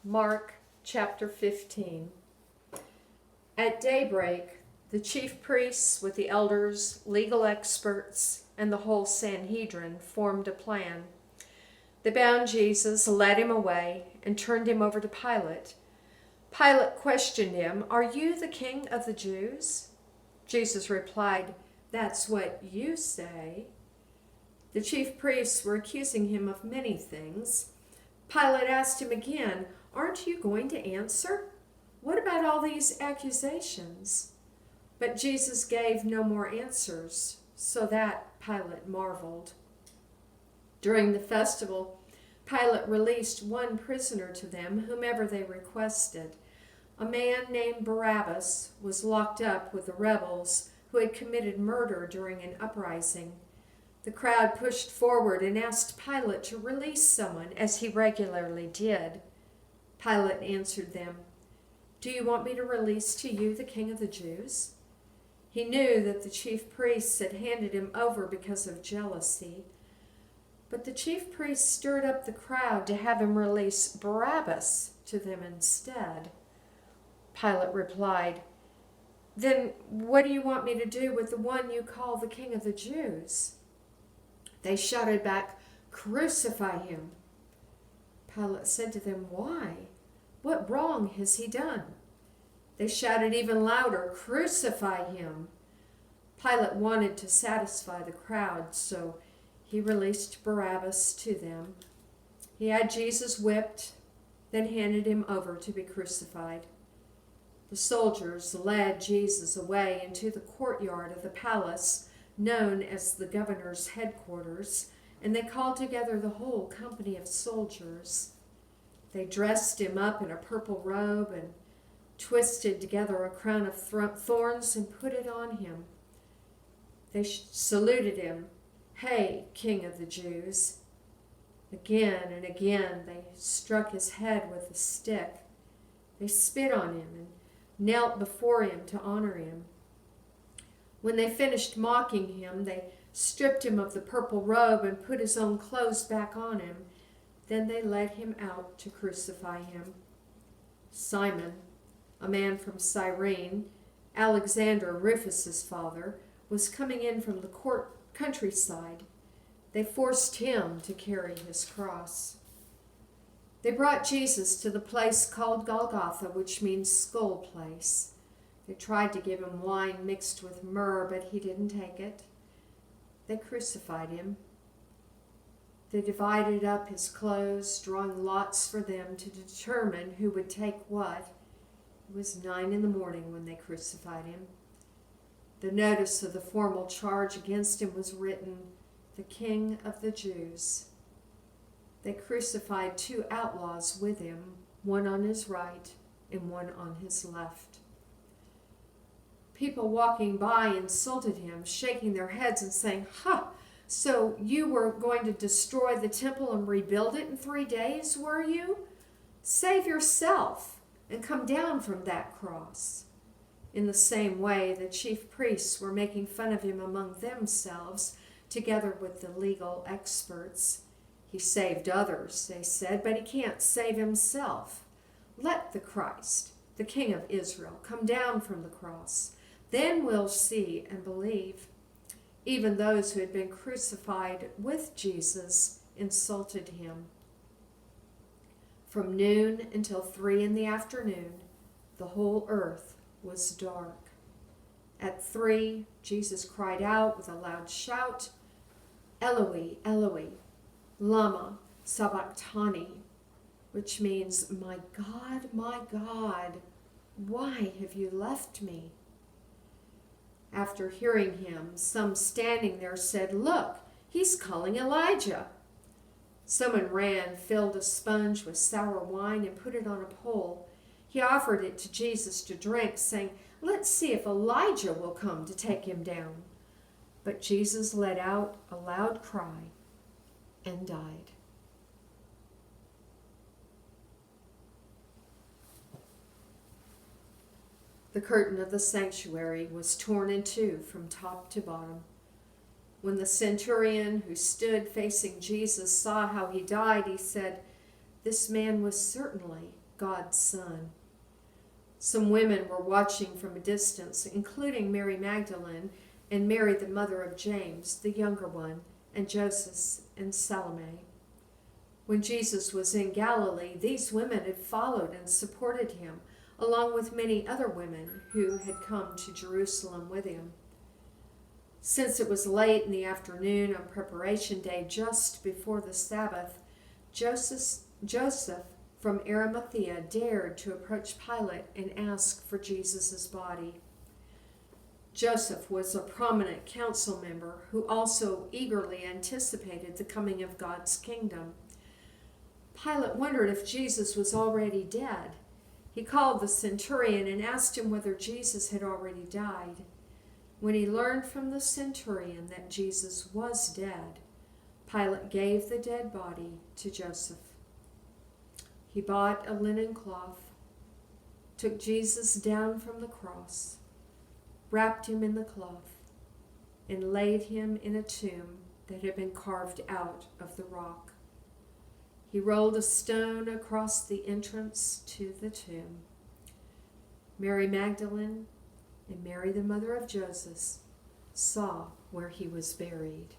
Mark chapter 15. At daybreak, the chief priests with the elders, legal experts, and the whole Sanhedrin formed a plan. They bound Jesus, led him away, and turned him over to Pilate. Pilate questioned him, "Are you the king of the Jews?" Jesus replied, "That's what you say." The chief priests were accusing him of many things. Pilate asked him again, "Aren't you going to answer? What about all these accusations?" But Jesus gave no more answers, so that Pilate marveled. During the festival, Pilate released one prisoner to them, whomever they requested. A man named Barabbas was locked up with the rebels who had committed murder during an uprising. The crowd pushed forward and asked Pilate to release someone, as he regularly did. Pilate answered them, "Do you want me to release to you the King of the Jews?" He knew that the chief priests had handed him over because of jealousy. But the chief priests stirred up the crowd to have him release Barabbas to them instead. Pilate replied, "Then what do you want me to do with the one you call the King of the Jews?" They shouted back, "Crucify him." Pilate said to them, "Why? What wrong has he done?" They shouted even louder, "Crucify him." Pilate wanted to satisfy the crowd, so he released Barabbas to them. He had Jesus whipped, then handed him over to be crucified. The soldiers led Jesus away into the courtyard of the palace, known as the governor's headquarters, and they called together the whole company of soldiers. They dressed him up in a purple robe and twisted together a crown of thorns and put it on him. They saluted him, "Hey, King of the Jews." Again and again they struck his head with a stick. They spit on him and knelt before him to honor him. When they finished mocking him, they stripped him of the purple robe and put his own clothes back on him. Then they led him out to crucify him. Simon, a man from Cyrene, Alexander, Rufus's father, was coming in from the countryside. They forced him to carry his cross. They brought Jesus to the place called Golgotha, which means skull place. They tried to give him wine mixed with myrrh, but he didn't take it. They crucified him. They divided up his clothes, drawing lots for them to determine who would take what. It was 9 a.m. when they crucified him. The notice of the formal charge against him was written, "The King of the Jews." They crucified 2 outlaws with him, one on his right and one on his left. People walking by insulted him, shaking their heads and saying, "So you were going to destroy the temple and rebuild it in 3 days, were you? Save yourself and come down from that cross." In the same way, the chief priests were making fun of him among themselves, together with the legal experts. "He saved others," they said, "but he can't save himself. Let the Christ, the King of Israel, come down from the cross. Then we'll see and believe." Even those who had been crucified with Jesus insulted him. From noon until 3 in the afternoon, the whole earth was dark. At 3, Jesus cried out with a loud shout, "Eloi, Eloi, lama sabachthani," which means, my God, why have you left me?" After hearing him, some standing there said, "Look, he's calling Elijah." Someone ran, filled a sponge with sour wine, and put it on a pole. He offered it to Jesus to drink, saying, "Let's see if Elijah will come to take him down." But Jesus let out a loud cry and died. The curtain of the sanctuary was torn in 2 from top to bottom. When the centurion who stood facing Jesus saw how he died, he said, "This man was certainly God's Son. Some women were watching from a distance, including Mary Magdalene and Mary, the mother of James, the younger one, and Joseph and Salome. When Jesus was in Galilee, these women had followed and supported him, along with many other women who had come to Jerusalem with him. Since it was late in the afternoon on preparation day, just before the Sabbath, Joseph from Arimathea dared to approach Pilate and ask for Jesus' body. Joseph was a prominent council member who also eagerly anticipated the coming of God's kingdom. Pilate wondered if Jesus was already dead. He called the centurion and asked him whether Jesus had already died. When he learned from the centurion that Jesus was dead, Pilate gave the dead body to Joseph. He bought a linen cloth, took Jesus down from the cross, wrapped him in the cloth, and laid him in a tomb that had been carved out of the rock. He rolled a stone across the entrance to the tomb. Mary Magdalene and Mary, the mother of Joseph, saw where he was buried.